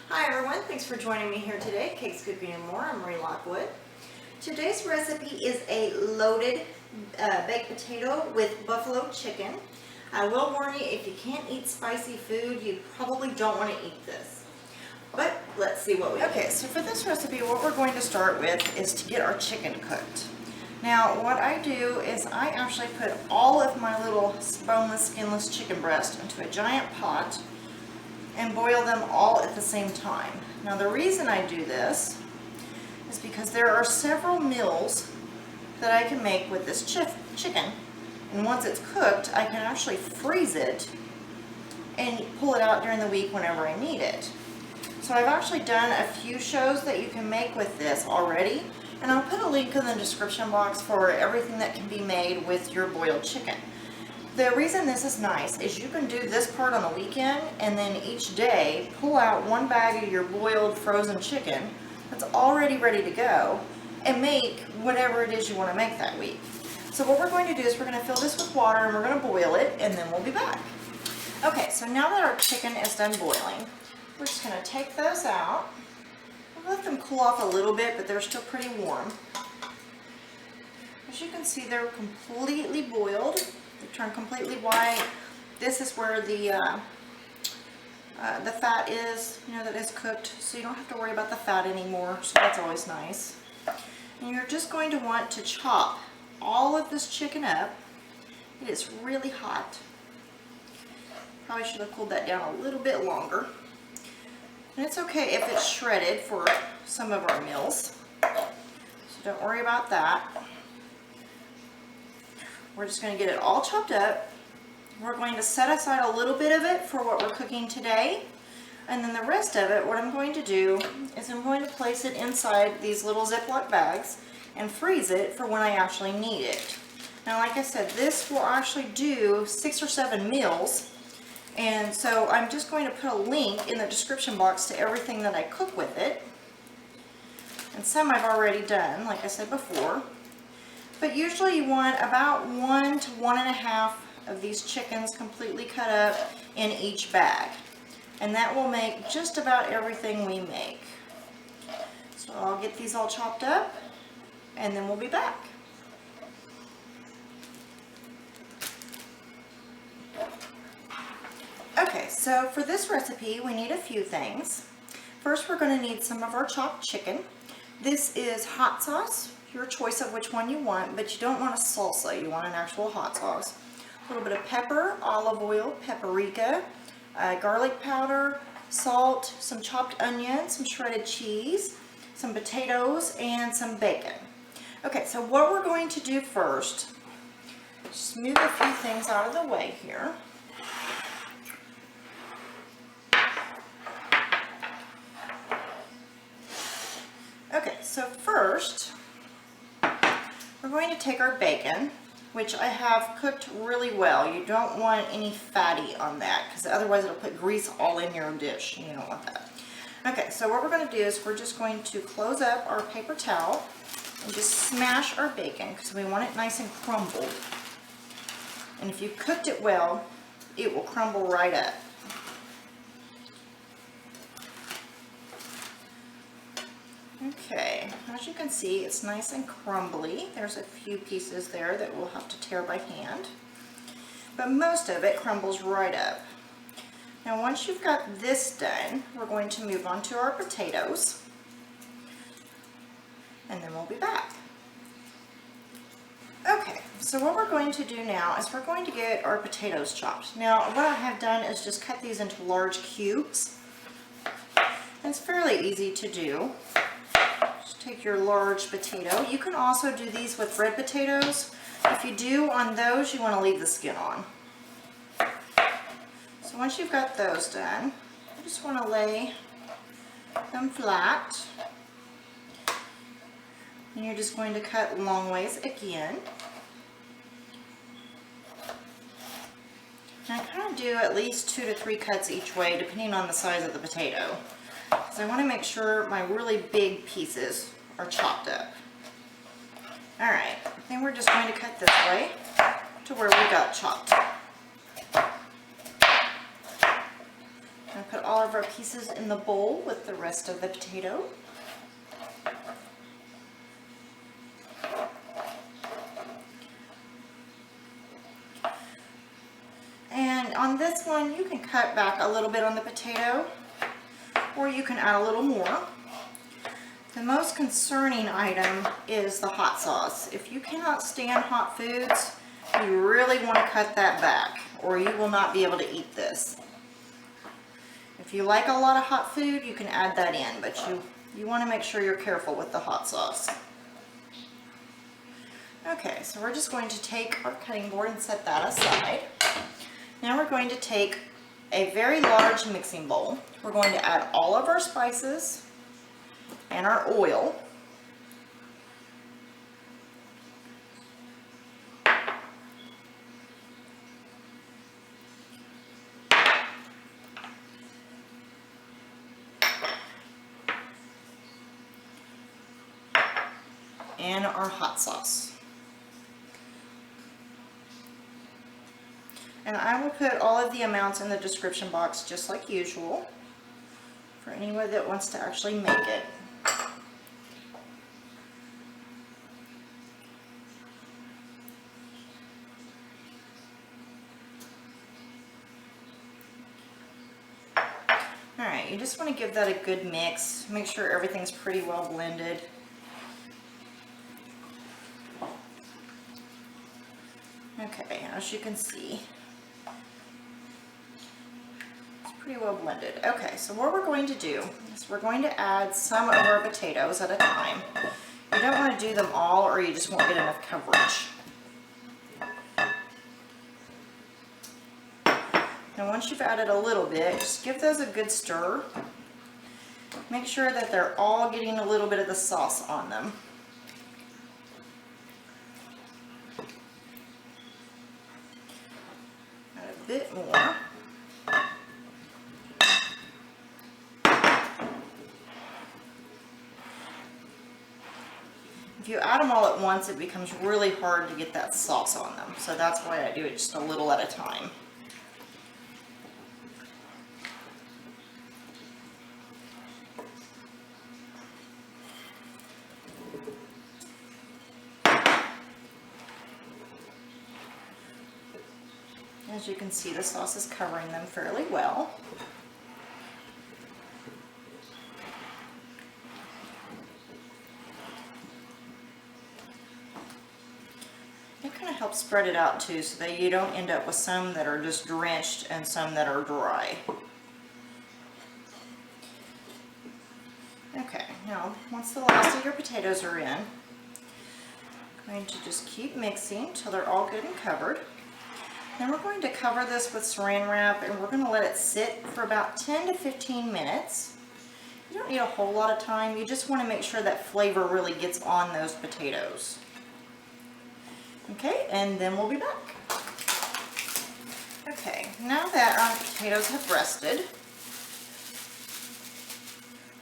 Hi everyone, thanks for joining me here today. Cakes, Cooking, and More. I'm Marie Lockwood. Today's recipe is a loaded baked potato with buffalo chicken. I will warn you, if you can't eat spicy food, you probably don't want to eat this. But let's see what we do. Okay, so for this recipe, what we're going to start with is to get our chicken cooked. Now, what I do is I actually put all of my little boneless, skinless chicken breast into a giant pot and boil them all at the same time. Now, the reason I do this is because there are several meals that I can make with this chicken, and once it's cooked, I can actually freeze it and pull it out during the week whenever I need it. So I've actually done a few shows that you can make with this already, and I'll put a link in the description box for everything that can be made with your boiled chicken. The reason this is nice is you can do this part on the weekend, and then each day pull out one bag of your boiled frozen chicken that's already ready to go and make whatever it is you want to make that week. So what we're going to do is we're going to fill this with water and we're going to boil it, and then we'll be back. Okay, so now that our chicken is done boiling, we're just going to take those out. We'll let them cool off a little bit, but they're still pretty warm. As you can see, they're completely boiled. They turn completely white. This is where the fat is, that is cooked, so you don't have to worry about the fat anymore, so that's always nice. And you're just going to want to chop all of this chicken up. It is really hot. Probably should have cooled that down a little bit longer. And it's okay if it's shredded for some of our meals, so don't worry about that. We're just going to get it all chopped up. We're going to set aside a little bit of it for what we're cooking today. And then the rest of it, what I'm going to do is I'm going to place it inside these little Ziploc bags and freeze it for when I actually need it. Now, like I said, this will actually do 6 or 7 meals. And so I'm just going to put a link in the description box to everything that I cook with it. And some I've already done, like I said before. But usually you want about 1 to 1.5 of these chickens completely cut up in each bag. And that will make just about everything we make. So I'll get these all chopped up, and then we'll be back. Okay, so for this recipe we need a few things. First, we're going to need some of our chopped chicken. This is hot sauce. Your choice of which one you want, but you don't want a salsa, you want an actual hot sauce. A little bit of pepper, olive oil, paprika, garlic powder, salt, some chopped onion, some shredded cheese, some potatoes, and some bacon. Okay, so what we're going to do first, just move a few things out of the way here. Okay, so first, we're going to take our bacon, which I have cooked really well. You don't want any fatty on that, because otherwise it'll put grease all in your dish. You don't want that. Okay, so what we're going to do is we're just going to close up our paper towel and just smash our bacon, because we want it nice and crumbled. And if you cooked it well, it will crumble right up. Okay, as you can see, it's nice and crumbly. There's a few pieces there that we'll have to tear by hand, but most of it crumbles right up. Now, once you've got this done, we're going to move on to our potatoes, and then we'll be back. Okay, so what we're going to do now is we're going to get our potatoes chopped. Now, what I have done is just cut these into large cubes. It's fairly easy to do. Take your large potato. You can also do these with red potatoes. If you do on those, you want to leave the skin on. So once you've got those done, you just want to lay them flat. And you're just going to cut long ways again. And I kind of do at least 2 to 3 cuts each way, depending on the size of the potato. So I want to make sure my really big pieces are chopped up. Alright, then we're just going to cut this way to where we got chopped. I'm going to put all of our pieces in the bowl with the rest of the potato. And on this one, you can cut back a little bit on the potato, or you can add a little more. The most concerning item is the hot sauce. If you cannot stand hot foods, you really want to cut that back, or you will not be able to eat this. If you like a lot of hot food, you can add that in, but you want to make sure you're careful with the hot sauce. Okay, so we're just going to take our cutting board and set that aside. Now we're going to take a very large mixing bowl. We're going to add all of our spices and our oil. And our hot sauce. And I will put all of the amounts in the description box just like usual for anyone that wants to actually make it. Alright, you just want to give that a good mix. Make sure everything's pretty well blended. Okay, as you can see, it's pretty well blended. Okay, so what we're going to do is we're going to add some of our potatoes at a time. You don't want to do them all, or you just won't get enough coverage. Now once you've added a little bit, just give those a good stir. Make sure that they're all getting a little bit of the sauce on them. Bit more. If you add them all at once, it becomes really hard to get that sauce on them. So that's why I do it just a little at a time. As you can see, the sauce is covering them fairly well. It kind of helps spread it out too, so that you don't end up with some that are just drenched and some that are dry. Okay, now once the last of your potatoes are in, I'm going to just keep mixing until they're all good and covered. Then we're going to cover this with saran wrap, and we're going to let it sit for about 10 to 15 minutes. You don't need a whole lot of time. You just want to make sure that flavor really gets on those potatoes. Okay, and then we'll be back. Okay, now that our potatoes have rested,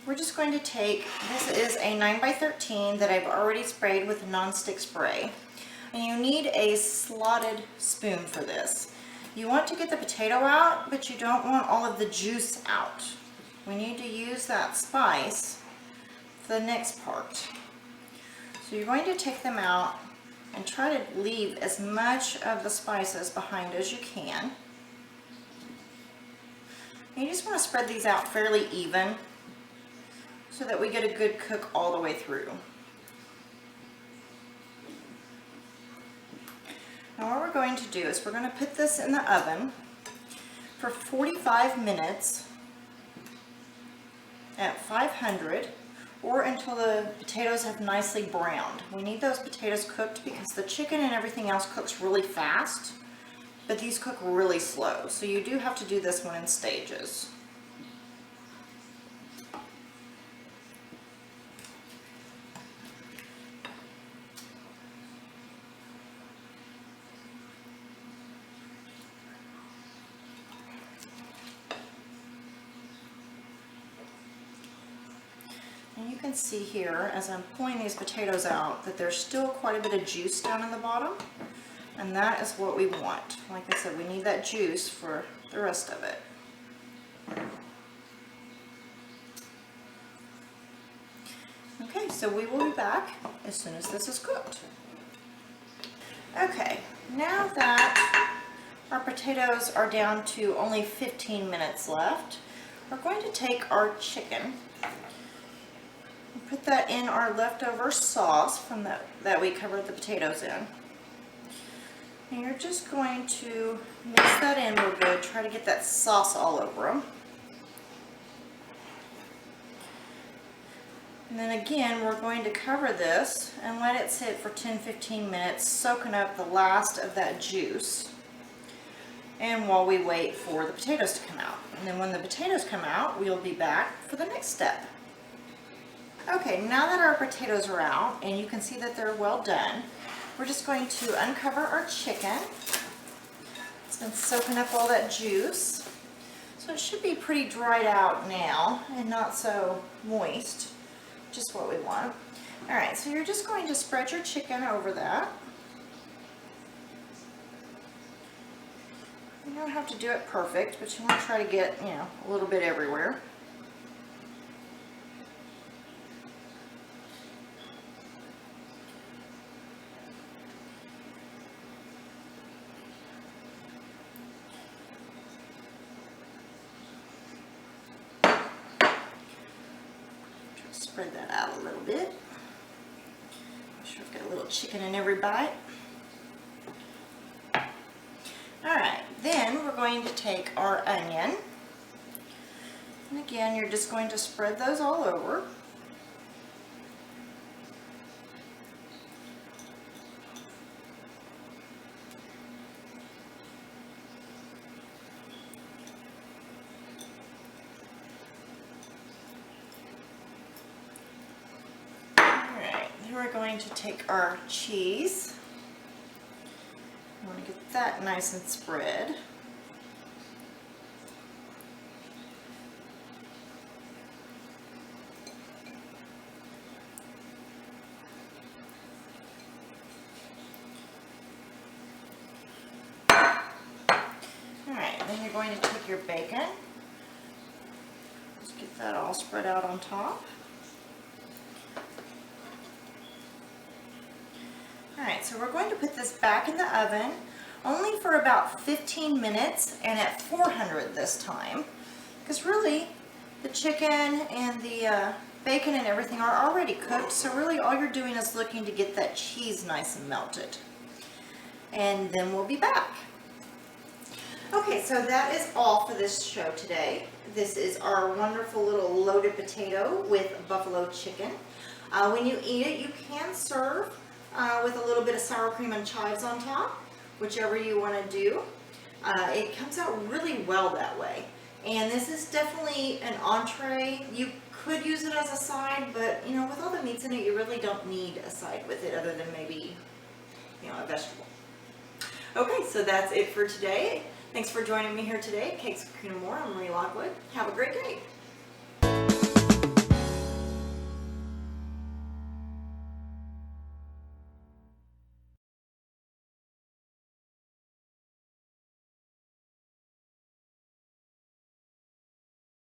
we're just going to take, this is a 9x13 that I've already sprayed with non-stick spray. And you need a slotted spoon for this. You want to get the potato out, but you don't want all of the juice out. We need to use that spice for the next part. So you're going to take them out and try to leave as much of the spices behind as you can. And you just want to spread these out fairly even so that we get a good cook all the way through. Now what we're going to do is we're going to put this in the oven for 45 minutes at 500, or until the potatoes have nicely browned. We need those potatoes cooked because the chicken and everything else cooks really fast, but these cook really slow. So you do have to do this one in stages. And you can see here, as I'm pulling these potatoes out, that there's still quite a bit of juice down in the bottom, and that is what we want. Like I said, we need that juice for the rest of it. so we will be back as soon as this is cooked. Okay, now that our potatoes are down to only 15 minutes left, we're going to take our chicken and put that in our leftover sauce from that we covered the potatoes in. And you're just going to mix that in real good, try to get that sauce all over them. And then again, we're going to cover this and let it sit for 10-15 minutes, soaking up the last of that juice. And while we wait for the potatoes to come out. And then when the potatoes come out, we'll be back for the next step. Okay, now that our potatoes are out, and you can see that they're well done, we're just going to uncover our chicken. It's been soaking up all that juice. So it should be pretty dried out now and not so moist. Just what we want. Alright, so you're just going to spread your chicken over that. You don't have to do it perfect, but you want to try to get, a little bit everywhere. Spread that out a little bit. Make sure I've got a little chicken in every bite. Alright, then we're going to take our onion. And again, you're just going to spread those all over. We're going to take our cheese. I want to get that nice and spread. Alright, then you're going to take your bacon. Just get that all spread out on top. Alright, so we're going to put this back in the oven only for about 15 minutes and at 400 this time, because really the chicken and the bacon and everything are already cooked, so really all you're doing is looking to get that cheese nice and melted. And then we'll be back. Okay, so that is all for this show today. This is our wonderful little loaded potato with buffalo chicken. When you eat it, you can serve with a little bit of sour cream and chives on top, whichever you want to do. It comes out really well that way. And this is definitely an entree. You could use it as a side, but with all the meats in it, you really don't need a side with it other than maybe, a vegetable. Okay, so that's it for today. Thanks for joining me here today at Cakes, Cooking, and More. I'm Marie Lockwood. Have a great day.